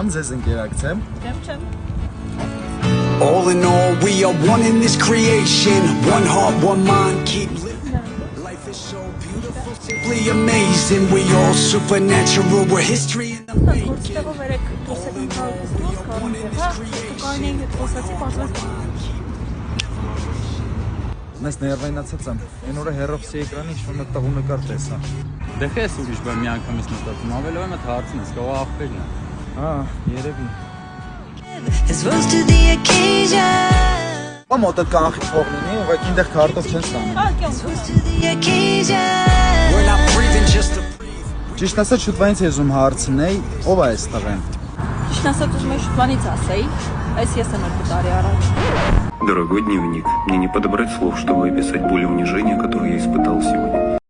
գամ, ձեզ ընկերակցեմ։ Չեմ։ All in all, we are one in this creation. One heart, one mind, keep living. Life is so beautiful, simply amazing. We all supernatural, we're history in the making. Գործտեղով երեք դրսևին քաղաքստուց կարուն եղա, կարուն էինք հետ խոսացի, պարզվեց Մեզ ներվայնացած եմ, են օրը հերովսի էկրանի ինչ-որ մեկ տաղու նկար տեսա։ Դե խես ուրիշ բան մի անգամից մտածում, ավելով եմ այդ հարցն ես, կողա աղբերն է։ Երևի։ It's rose to the occasion. Մոտդ կանխի փող լինի, ուղղակի ինտեղ քարտով չեն ստանում։ Rose to the occasion. We're not breathing just to breathe. Ճիշտ ասած շուտ վայից եզում հարցնեի, ով է այս տղեն։ Ճիշտ ասած ուզում եմ շուտվանից ասեի, այս ես եմ 2 տարի առաջ։ Дорогой дневник, мне не подобрать слов, чтобы описать боль и унижение, которые